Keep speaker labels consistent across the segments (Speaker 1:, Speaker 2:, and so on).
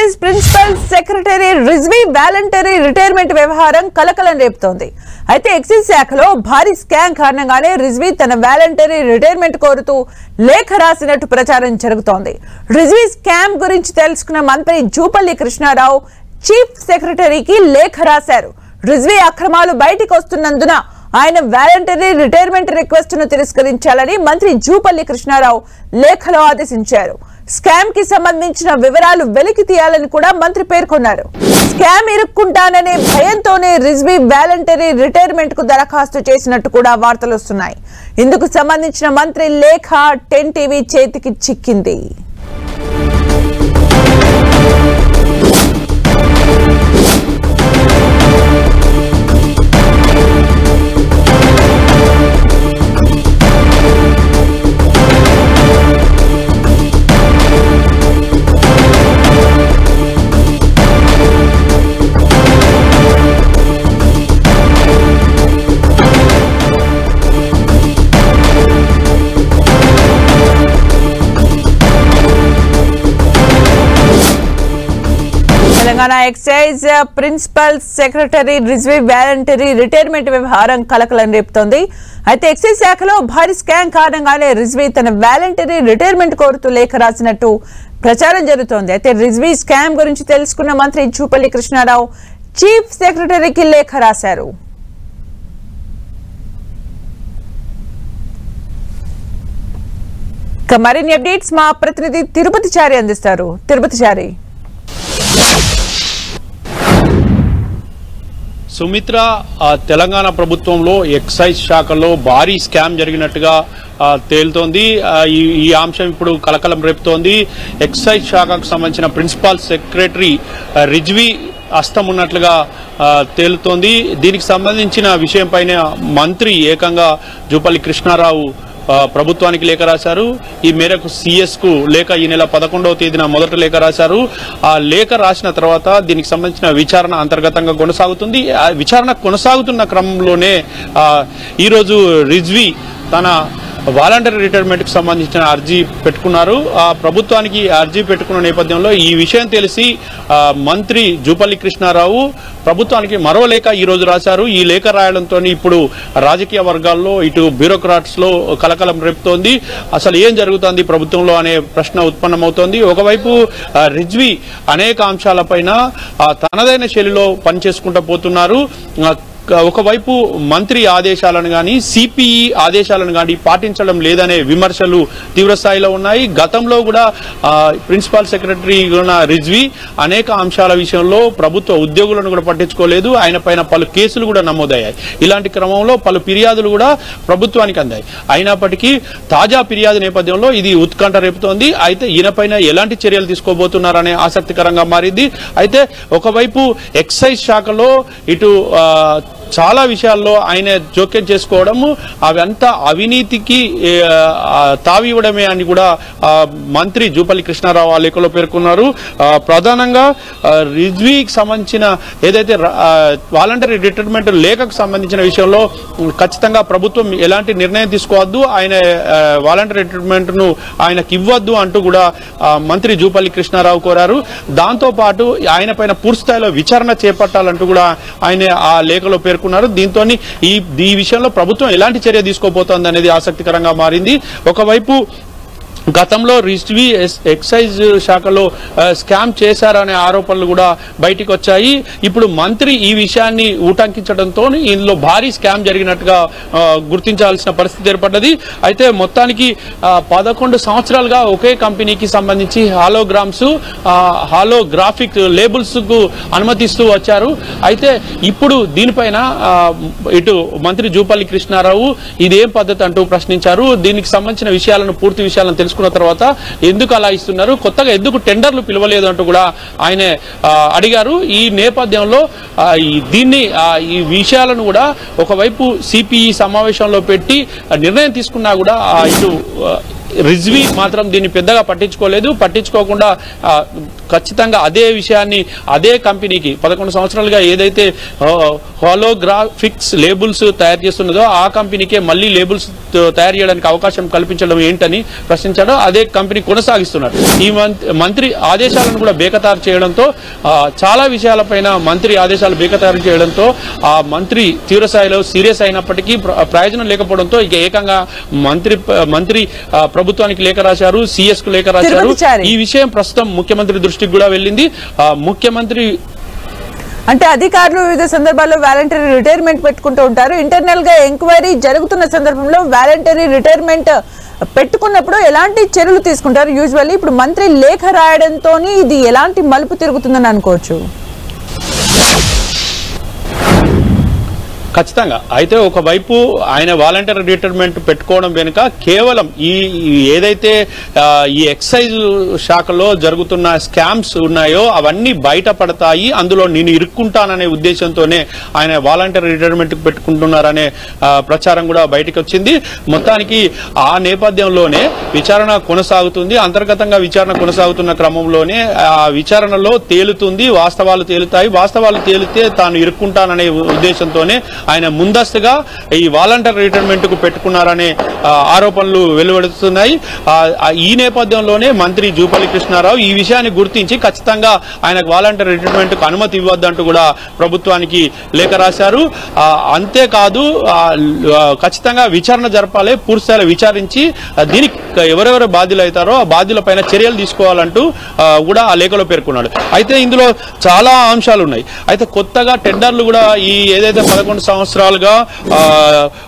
Speaker 1: Excise principal secretary Rizvi voluntary retirement వ్యవహారం కలకలం రేపుతోంది. అయితే ఎక్సైజ్ శాఖలో భారీ స్కామ్ కారణంగానే రిజ్వీ తన వాలంటరీ రిటైర్మెంట్ కోరుతూ లేఖ రాసినట్టు ప్రచారం జరుగుతోంది. రిజ్వీ స్కామ్ గురించి తెలుసుకున్న మంత్రి జూపల్లి కృష్ణారావు చీఫ్ సెక్రటరీకి లేఖ రాశారు. రిజ్వీ అక్రమాలు బయటికి వస్తున్నందున ఆయన వాలంటరీ రిటైర్మెంట్ రిక్వెస్ట్ ను తిరస్కరించాలని మంత్రి జూపల్లి కృష్ణారావు లేఖలో ఆదేశించారు. స్కామ్ కి సంబంధించిన వివరాలు వెలికి తీయాలని కూడా మంత్రి పేర్కొన్నారు. స్కామ్ ఇరుక్కుంటాననే భయంతోనే రిజ్వీ వాలంటరీ రిటైర్మెంట్ కు దరఖాస్తు చేసినట్టు కూడా వార్తలు వస్తున్నాయి. ఇందుకు సంబంధించిన మంత్రి లేఖ 10 టీవీ చేతికి చిక్కింది. Telangana excise principal secretary Rizvi voluntary retirement వ్యవహారం కలకలం రేపుతోంది. అయితే ఎక్సైజ్ శాఖలో భారీ స్కామ్ కారణంగానే రిజ్వీ తన వాలంటరీ రిటైర్మెంట్ కోరుతూ లేఖ రాసినట్టు ప్రచారం జరుగుతోంది. అయితే రిజ్వీ స్కామ్ గురించి తెలుసుకున్న మంత్రి జూపల్లి కృష్ణారావు చీఫ్ సెక్రటరీకి లేఖ రాశారు. మరిన్ని అప్డేట్స్ మా ప్రతినిధి తిరుపతి చారి అందిస్తారు. తిరుపతి చారి.
Speaker 2: సుమిత్ర, తెలంగాణ ప్రభుత్వంలో ఎక్సైజ్ శాఖలో భారీ స్కామ్ జరిగినట్టుగా తేలుతోంది. ఈ అంశం ఇప్పుడు కలకలం రేపుతోంది. ఎక్సైజ్ శాఖకు సంబంధించిన ప్రిన్సిపల్ సెక్రటరీ రిజ్వీ హస్తం ఉన్నట్లుగా తేలుతోంది. దీనికి సంబంధించిన విషయంపైన మంత్రి ఏకంగా జూపల్లి కృష్ణారావు ప్రభుత్వానికి లేఖ రాశారు. ఈ మేరకు సిఎస్ కు లేఖ ఈ నెల 11వ తేదీన మొదట లేఖ రాశారు. ఆ లేఖ రాసిన తర్వాత దీనికి సంబంధించిన విచారణ అంతర్గతంగా కొనసాగుతుంది. ఆ విచారణ కొనసాగుతున్న క్రమంలోనే ఈరోజు రిజ్వీ తన వాలంటరీ రిటైర్మెంట్ కు సంబంధించిన అర్జీ పెట్టుకున్నారు. ఆ ప్రభుత్వానికి అర్జీ పెట్టుకున్న నేపథ్యంలో ఈ విషయం తెలిసి మంత్రి జూపల్లి కృష్ణారావు ప్రభుత్వానికి మరో లేఖ ఈ రోజు రాశారు. ఈ లేఖ రాయడంతో ఇప్పుడు రాజకీయ వర్గాల్లో ఇటు బ్యూరోక్రాట్స్ లో కలకలం రేపుతోంది. అసలు ఏం జరుగుతోంది ప్రభుత్వంలో అనే ప్రశ్న ఉత్పన్నమవుతోంది. ఒకవైపు రిజ్వీ అనేక అంశాలపైన తనదైన శైలిలో పనిచేసుకుంటూ పోతున్నారు. ఒకవైపు మంత్రి ఆదేశాలను గాని సిపిఈ ఆదేశాలను గాని పాటించడం లేదనే విమర్శలు తీవ్రస్థాయిలో ఉన్నాయి. గతంలో కూడా ప్రిన్సిపల్ సెక్రటరీ రిజ్వీ అనేక అంశాల విషయంలో ప్రభుత్వ ఉద్యోగులను కూడా పట్టించుకోలేదు. ఆయన పైన పలు కేసులు కూడా నమోదయ్యాయి. ఇలాంటి క్రమంలో పలు ఫిర్యాదులు కూడా ప్రభుత్వానికి అందాయి. అయినప్పటికీ తాజా ఫిర్యాదు నేపథ్యంలో ఇది ఉత్కంఠ రేపుతోంది. అయితే ఈయనపైన ఎలాంటి చర్యలు తీసుకోబోతున్నారనే ఆసక్తికరంగా మారింది. అయితే ఒకవైపు ఎక్సైజ్ శాఖలో ఇటు చాలా విషయాల్లో ఆయన జోక్యం చేసుకోవడము అవంతా అవినీతికి తావివ్వడమే అని కూడా మంత్రి జూపల్లి కృష్ణారావు ఆ లేఖలో పేర్కొన్నారు. ప్రధానంగా రిజ్వీకి సంబంధించిన ఏదైతే వాలంటరీ రిటైర్మెంట్ లేఖకు సంబంధించిన విషయంలో ఖచ్చితంగా ప్రభుత్వం ఎలాంటి నిర్ణయం తీసుకోవద్దు, ఆయన వాలంటరీ రిటైర్మెంట్ ను ఆయనకి ఇవ్వద్దు అంటూ కూడా మంత్రి జూపల్లి కృష్ణారావు కోరారు. దాంతో పాటు ఆయన పైన పూర్తి స్థాయిలో విచారణ చేపట్టాలంటూ కూడా ఆయన ఆ లేఖలో పేర్కొన్నారు. దీంతో ఈ విషయంలో ప్రభుత్వం ఎలాంటి చర్య తీసుకోబోతోంది అనేది ఆసక్తికరంగా మారింది. ఒకవైపు గతంలో రిజ్వీ ఎక్సైజ్ శాఖలో స్కామ్ చేశారనే ఆరోపణలు కూడా బయటికి వచ్చాయి. ఇప్పుడు మంత్రి ఈ విషయాన్ని ఉటంకించడంతో ఇందులో భారీ స్కామ్ జరిగినట్టుగా గుర్తించాల్సిన పరిస్థితి ఏర్పడ్డది. అయితే మొత్తానికి 11 సంవత్సరాలుగా ఒకే కంపెనీకి సంబంధించి హాలోగ్రాఫిక్ లేబుల్స్ కు అనుమతిస్తూ వచ్చారు. అయితే ఇప్పుడు దీనిపైన ఇటు మంత్రి జూపల్లి కృష్ణారావు ఇదేం పద్ధతి అంటూ ప్రశ్నించారు. దీనికి సంబంధించిన పూర్తి విషయాలను తెలుసుకున్న తర్వాత ఎందుకు అలా ఇస్తున్నారు, కొత్తగా ఎందుకు టెండర్లు పిలవలేదు అంటూ కూడా ఆయన అడిగారు. ఈ నేపథ్యంలో ఈ విషయాలను కూడా ఒకవైపు సిపిఈ సమావేశంలో పెట్టి నిర్ణయం తీసుకున్నా కూడా ఇటు రిజ్వీ మాత్రం దీన్ని పెద్దగా పట్టించుకోలేదు. పట్టించుకోకుండా ఖచ్చితంగా అదే విషయాన్ని అదే కంపెనీకి 11 సంవత్సరాలుగా ఏదైతే హోలోగ్రాఫిక్స్ లేబుల్స్ తయారు చేస్తున్నదో ఆ కంపెనీకే మళ్ళీ లేబుల్స్ తయారు చేయడానికి అవకాశం కల్పించడం ఏంటని ప్రశ్నించాడో అదే కంపెనీ కొనసాగిస్తున్నారు. ఈ మంత్రి ఆదేశాలను కూడా బేఖతారు చేయడంతో చాలా విషయాలపైన మంత్రి ఆదేశాలు బేఖతారు చేయడంతో ఆ మంత్రి తీవ్రస్థాయిలో సీరియస్ అయినప్పటికీ ప్రయోజనం లేకపోవడంతో ఇక ఏకంగా మంత్రి ప్రభుత్వానికి లేఖ రాశారు, సిఎస్ కు లేఖ రాశారు. ఈ విషయం ప్రస్తుతం ముఖ్యమంత్రి దృష్టికి కూడా వెళ్ళింది. ముఖ్యమంత్రి
Speaker 1: అంటే అధికారులు వివిధ సందర్భాల్లో వాలంటరీ రిటైర్మెంట్ పెట్టుకుంటూ ఉంటారు. ఇంటర్నల్ గా ఎంక్వైరీ జరుగుతున్న సందర్భంలో వాలంటరీ రిటైర్మెంట్ పెట్టుకున్నప్పుడు ఎలాంటి చర్యలు తీసుకుంటారు యూజువల్లీ? ఇప్పుడు మంత్రి లేఖ రాయడంతో ఇది ఎలాంటి మలుపు తిరుగుతుందని అనుకోవచ్చు?
Speaker 2: ఖచ్చితంగా. అయితే ఒకవైపు ఆయన వాలంటీర్ రిటైర్మెంట్ పెట్టుకోవడం వెనుక కేవలం ఈ ఏదైతే ఈ ఎక్సైజ్ శాఖలో జరుగుతున్న స్కామ్స్ ఉన్నాయో అవన్నీ బయటపడతాయి, అందులో నేను ఇరుక్కుంటాననే ఉద్దేశంతోనే ఆయన వాలంటీర్ రిటైర్మెంట్ పెట్టుకుంటున్నారనే ప్రచారం కూడా బయటకు వచ్చింది. మొత్తానికి ఆ నేపథ్యంలోనే విచారణ కొనసాగుతుంది. అంతర్గతంగా విచారణ కొనసాగుతున్న క్రమంలోనే ఆ విచారణలో తేలుతుంది, వాస్తవాలు తేలుతాయి. వాస్తవాలు తేలితే తాను ఇరుక్కుంటాననే ఉద్దేశంతోనే ఆయన ముందస్తుగా ఈ వాలంటీర్ రిటైర్మెంట్ కు పెట్టుకున్నారనే ఆరోపణలు వెలువడుతున్నాయి. ఈ నేపథ్యంలోనే మంత్రి జూపల్లి కృష్ణారావు ఈ విషయాన్ని గుర్తించి ఖచ్చితంగా ఆయనకు వాలంటీర్ రిటైర్మెంట్ కు అనుమతి ఇవ్వద్దంటూ కూడా ప్రభుత్వానికి లేఖ రాశారు. అంతేకాదు ఖచ్చితంగా విచారణ జరపాలి, పూర్తిస్థాయిలో విచారించి దీనికి ఎవరెవరు బాధ్యులు అవుతారో ఆ బాధ్యులపైన చర్యలు తీసుకోవాలంటూ కూడా ఆ లేఖలో పేర్కొన్నాడు. అయితే ఇందులో చాలా అంశాలు ఉన్నాయి. అయితే కొత్తగా టెండర్లు కూడా ఈ ఏదైతే 11 సంవత్సరాలుగా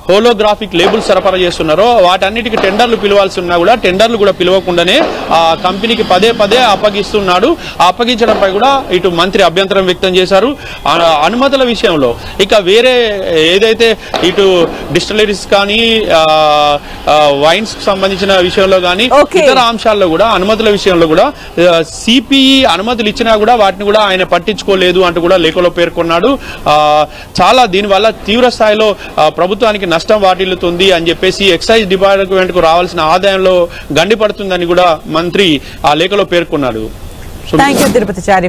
Speaker 2: హోలోగ్రాఫిక్ లేబుల్ సరఫరా చేస్తున్నారో వాటన్నిటికీ టెండర్లు పిలవాల్సి ఉన్నా కూడా టెండర్లు కూడా పిలవకుండానే ఆ కంపెనీకి పదే అప్పగిస్తున్నాడు. ఆ అప్పగించడంపై కూడా ఇటు మంత్రి అభ్యంతరం వ్యక్తం చేశారు. అనుమతుల విషయంలో ఇక వేరే ఏదైతే ఇటు డిస్టిలరీస్ కానీ వైన్స్ కు సంబంధించిన విషయంలో కానీ ఇతర అంశాల్లో కూడా అనుమతుల విషయంలో కూడా సిపిఈ అనుమతులు ఇచ్చినా కూడా వాటిని కూడా ఆయన పట్టించుకోలేదు అంటూ కూడా లేఖలో పేర్కొన్నాడు. చాలా దీనివల్ల తీవ్ర స్థాయిలో ప్రభుత్వానికి నష్టం వాటిల్లుతుంది అని చెప్పేసి ఎక్సైజ్ డిపార్ట్మెంట్ కు రావాల్సిన ఆదాయంలో గండిపడుతుందని కూడా మంత్రి ఆ లేఖలో పేర్కొన్నాడు.
Speaker 1: థాంక్యూ తిరుపతి చారి.